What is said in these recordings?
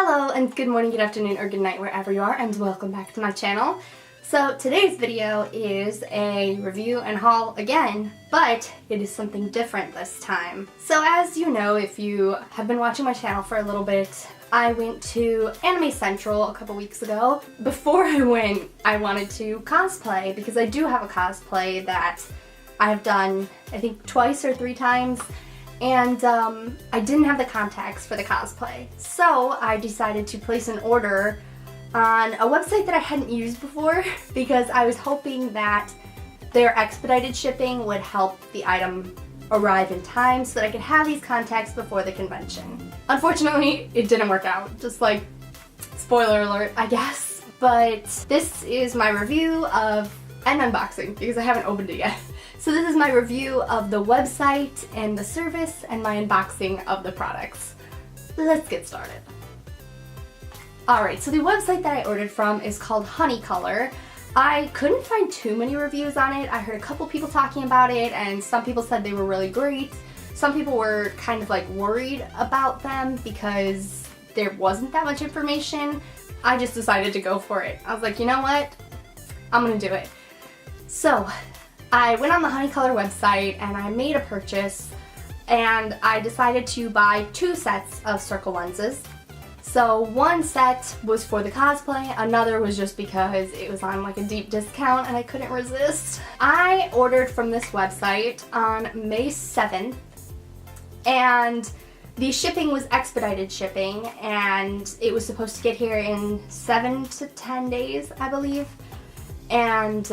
Hello and good morning, good afternoon, or good night wherever you are, and welcome back to my channel. So today's video is a review and haul again, but it is something different this time. So as you know, if you have been watching my channel for a little bit, I went to Anime Central a couple weeks ago. Before I went, I wanted to cosplay because I do have a cosplay that I've done, I think, twice or three times. And I didn't have the contacts for the cosplay. So I decided to place an order on a website that I hadn't used before because I was hoping that their expedited shipping would help the item arrive in time so that I could have these contacts before the convention. Unfortunately, it didn't work out. Just like, spoiler alert, I guess. But this is my review of, and unboxing because I haven't opened it yet. So this is my review of the website and the service and my unboxing of the products. Let's get started. Alright, so the website that I ordered from is called HoneyColor. I couldn't find too many reviews on it. I heard a couple people talking about it and some people said they were really great. Some people were kind of like worried about them because there wasn't that much information. I just decided to go for it. I was like, you know what? I'm gonna do it. So I went on the HoneyColor website and I made a purchase and I decided to buy 2 sets of circle lenses. So one set was for the cosplay, another was just because it was on like a deep discount and I couldn't resist. I ordered from this website on May 7th and the shipping was expedited shipping and it was supposed to get here in 7 to 10 days, I believe. And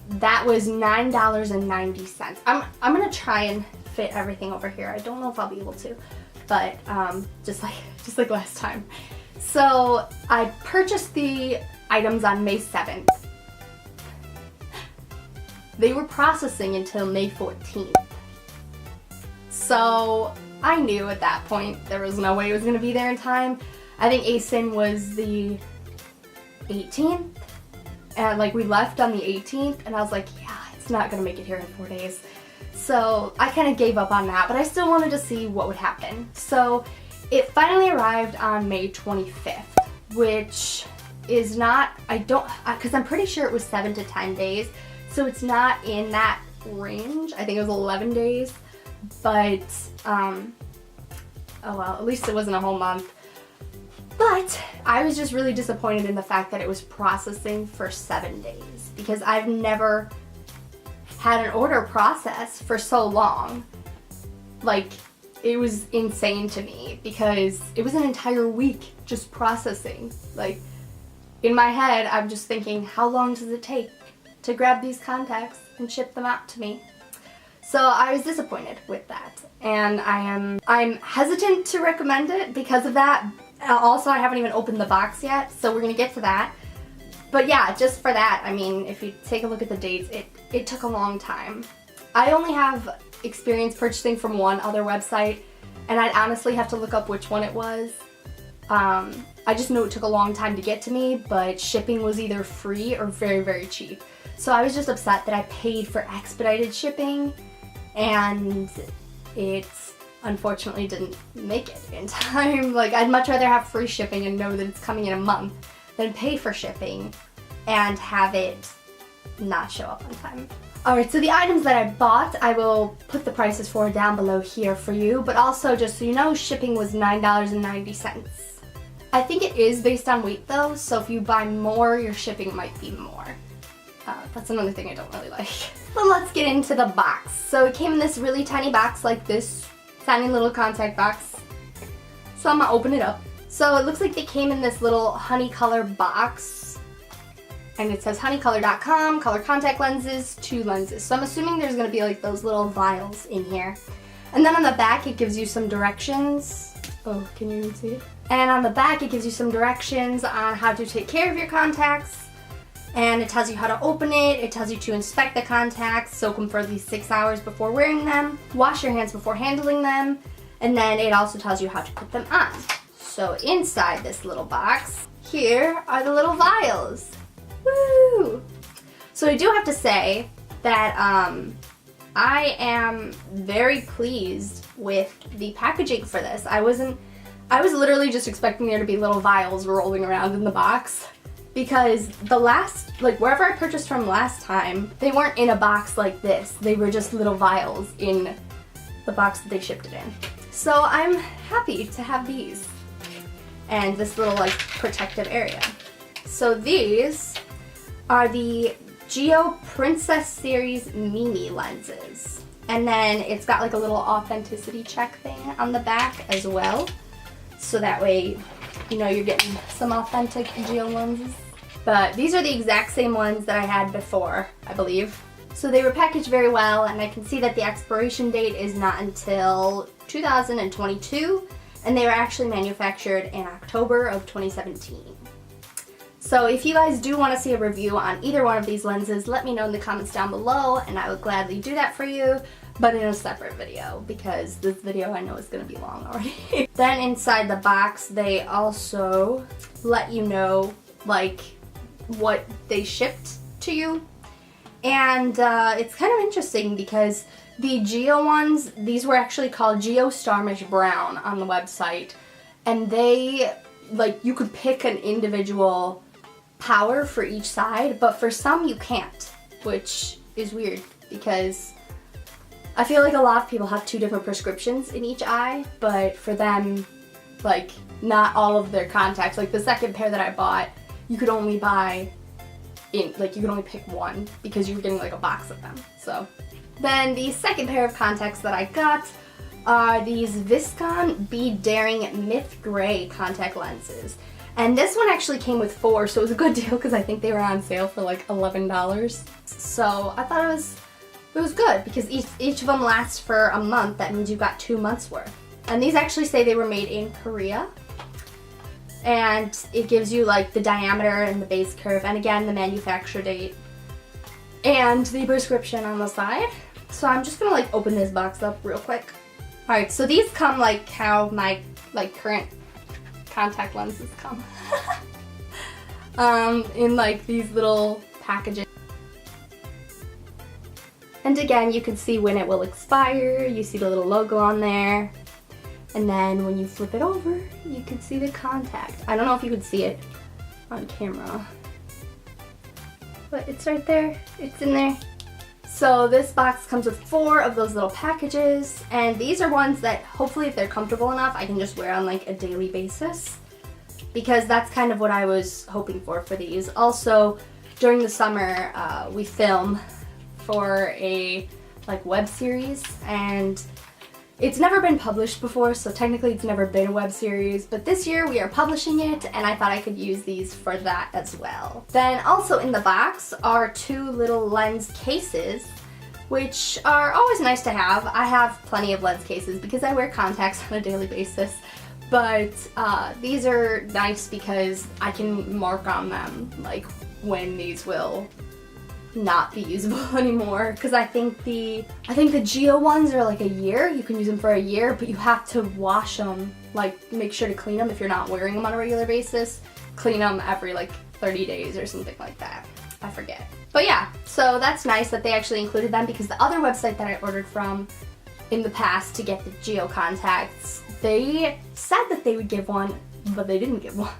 that was $9.90. I'm gonna try and fit everything over here. I don't know if I'll be able to, but just like last time. So I purchased the items on May 7th. They were processing until May 14th. So I knew at that point there was no way it was gonna be there in time. I think ASIN was the 18th. And like we left on the 18th and I was like, yeah, it's not gonna make it here in 4 days. So I kind of gave up on that, but I still wanted to see what would happen. So it finally arrived on May 25th, which is not, because I'm pretty sure it was 7 to 10 days. So it's not in that range. I think it was 11 days, but oh well, at least it wasn't a whole month. But I was just really disappointed in the fact that it was processing for 7 days because I've never had an order process for so long. Like, it was insane to me because it was an entire week just processing. Like, in my head, I'm just thinking, how long does it take to grab these contacts and ship them out to me? So I was disappointed with that, and I'm hesitant to recommend it because of that. Also, I haven't even opened the box yet, so we're gonna get to that. But yeah, just for that, I mean, if you take a look at the dates, it took a long time. I only have experience purchasing from one other website, and I'd honestly have to look up which one it was. I just know it took a long time to get to me, but shipping was either free or very, very cheap. So I was just upset that I paid for expedited shipping, and it's unfortunately didn't make it in time. Like, I'd much rather have free shipping and know that it's coming in a month than pay for shipping and have it not show up on time. Alright, so the items that I bought, I will put the prices for down below here for you, but also just so you know, shipping was $9.90. I think it is based on weight though, so if you buy more, your shipping might be more. That's another thing I don't really like. But let's get into the box. So it came in this really tiny box like this. Tiny little contact box. So I'm gonna open it up. So it looks like they came in this little HoneyColor box. And it says honeycolor.com, color contact lenses, 2 lenses. So I'm assuming there's gonna be like those little vials in here. And then on the back it gives you some directions. Oh, can you even see it? And on the back it gives you some directions on how to take care of your contacts. And it tells you how to open it, it tells you to inspect the contacts, soak them for at least 6 hours before wearing them, wash your hands before handling them, and then it also tells you how to put them on. So inside this little box, here are the little vials. Woo! So I do have to say that I am very pleased with the packaging for this. I wasn't I was literally just expecting there to be little vials rolling around in the box, because the last, like wherever I purchased from last time, they weren't in a box like this. They were just little vials in the box that they shipped it in. So I'm happy to have these and this little like protective area. So these are the Geo Princess Series Mini lenses. And then it's got like a little authenticity check thing on the back as well. So that way, you know, you're getting some authentic Geo lenses. But these are the exact same ones that I had before, I believe. So they were packaged very well, and I can see that the expiration date is not until 2022, and they were actually manufactured in October of 2017. So if you guys do want to see a review on either one of these lenses, let me know in the comments down below, and I will gladly do that for you, but in a separate video, because this video I know is going to be long already. Then inside the box, they also let you know, like, what they shipped to you. And it's kind of interesting because the Geo ones, these were actually called Geo Starmish Brown on the website. And they, like, you could pick an individual power for each side, but for some you can't, which is weird because I feel like a lot of people have 2 different prescriptions in each eye, but for them, like, not all of their contacts, like the second pair that I bought, you could only buy in, like, you could only pick one because you were getting like a box of them. So then the second pair of contacts that I got are these Viscon Be Daring Myth Gray contact lenses. And this one actually came with 4, so it was a good deal because I think they were on sale for like $11. So I thought it was good because each of them lasts for a month. That means you got 2 months worth. And these actually say they were made in Korea. And it gives you like the diameter and the base curve, and again the manufacture date and the prescription on the side. So I'm just gonna like open this box up real quick. Alright, so these come like how my like current contact lenses come. In like these little packages. And again, you can see when it will expire. You see the little logo on there. And then when you flip it over, you can see the contact. I don't know if you could see it on camera, but it's right there. It's in there. So this box comes with 4 of those little packages, and these are ones that hopefully if they're comfortable enough, I can just wear on like a daily basis, because that's kind of what I was hoping for these. Also, during the summer, we film for a like web series, and it's never been published before, so technically it's never been a web series, but this year we are publishing it, and I thought I could use these for that as well. Then also in the box are 2 little lens cases, which are always nice to have. I have plenty of lens cases because I wear contacts on a daily basis, but these are nice because I can mark on them like when these will not be usable anymore, because I think the Geo ones are like a year. You can use them for a year, but you have to wash them, like make sure to clean them if you're not wearing them on a regular basis. Clean them every like 30 days or something like that. I forget. But yeah, so that's nice that they actually included them, because the other website that I ordered from in the past to get the Geo contacts, they said that they would give one, but they didn't give one.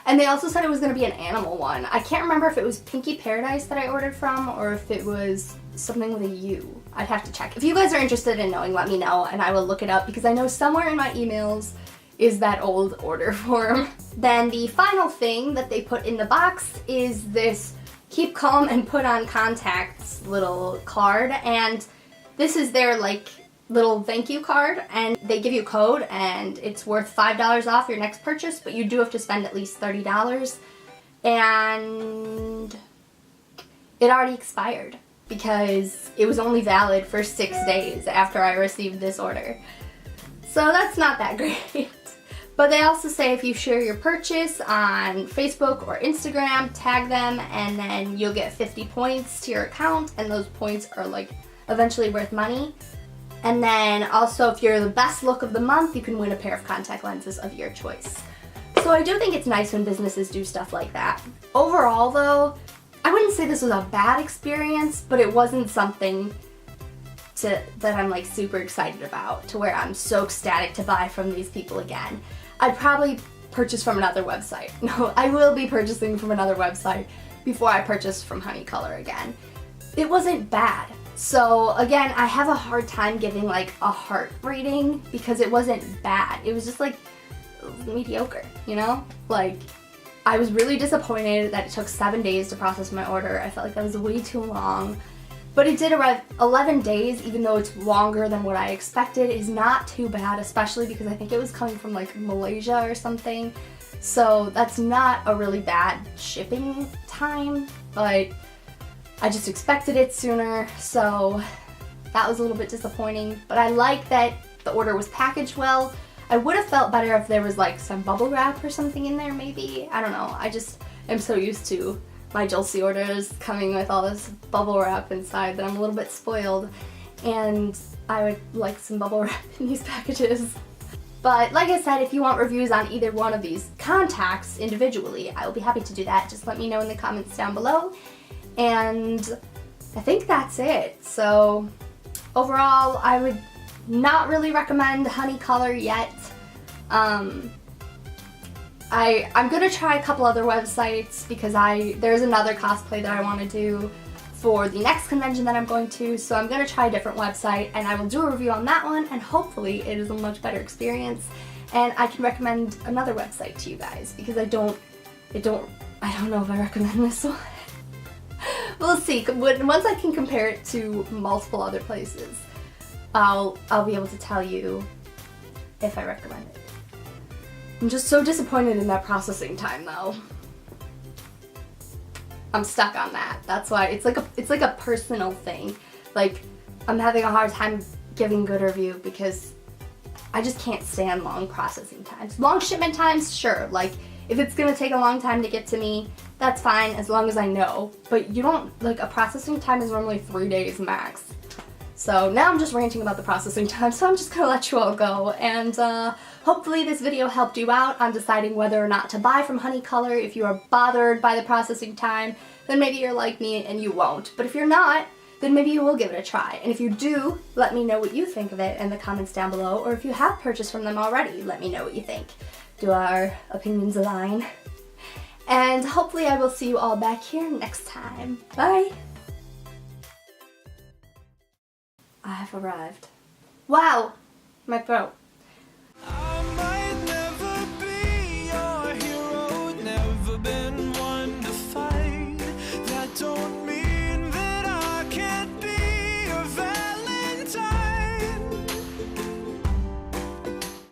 And they also said it was going to be an animal one. I can't remember if it was Pinky Paradise that I ordered from or if it was something with a U. I'd have to check. If you guys are interested in knowing, let me know and I will look it up, because I know somewhere in my emails is that old order form. Then the final thing that they put in the box is this Keep Calm and Put On Contacts little card, and this is their like little thank you card, and they give you a code and it's worth $5 off your next purchase, but you do have to spend at least $30, and it already expired because it was only valid for 6 days after I received this order. So that's not that great. But they also say if you share your purchase on Facebook or Instagram, tag them, and then you'll get 50 points to your account, and those points are like eventually worth money. And then also, if you're the best look of the month, you can win a pair of contact lenses of your choice. So I do think it's nice when businesses do stuff like that. Overall though, I wouldn't say this was a bad experience, but it wasn't something that I'm like super excited about, to where I'm so ecstatic to buy from these people again. I'd probably purchase from another website. No, I will be purchasing from another website before I purchase from HoneyColor again. It wasn't bad. So again, I have a hard time giving like a heart rating because it wasn't bad. It was just like mediocre, you know? Like, I was really disappointed that it took 7 days to process my order. I felt like that was way too long. But it did arrive 11 days, even though it's longer than what I expected, is not too bad, especially because I think it was coming from like Malaysia or something. So that's not a really bad shipping time, but I just expected it sooner, so that was a little bit disappointing. But I like that the order was packaged well. I would have felt better if there was like some bubble wrap or something in there maybe. I don't know. I just am so used to my Julesy orders coming with all this bubble wrap inside that I'm a little bit spoiled. And I would like some bubble wrap in these packages. But like I said, if you want reviews on either one of these contacts individually, I will be happy to do that. Just let me know in the comments down below. And I think that's it. So overall, I would not really recommend HoneyColor yet. I'm gonna try a couple other websites because there's another cosplay that I want to do for the next convention that I'm going to, so I'm gonna try a different website and I will do a review on that one, and hopefully it is a much better experience and I can recommend another website to you guys because I don't know if I recommend this one. We'll see. Once I can compare it to multiple other places, I'll be able to tell you if I recommend it. I'm just so disappointed in that processing time though. I'm stuck on that. That's why it's like a personal thing. Like, I'm having a hard time giving good review because I just can't stand long processing times. Long shipment times, sure. Like, if it's gonna take a long time to get to me, that's fine as long as I know. But you don't, like, a processing time is normally 3 days max. So now I'm just ranting about the processing time, so I'm just gonna let you all go. And hopefully this video helped you out on deciding whether or not to buy from HoneyColor. If you are bothered by the processing time, then maybe you're like me and you won't. But if you're not, then maybe you will give it a try. And if you do, let me know what you think of it in the comments down below. Or if you have purchased from them already, let me know what you think. Do our opinions align? And hopefully I will see you all back here next time. Bye! I have arrived. Wow! My throat.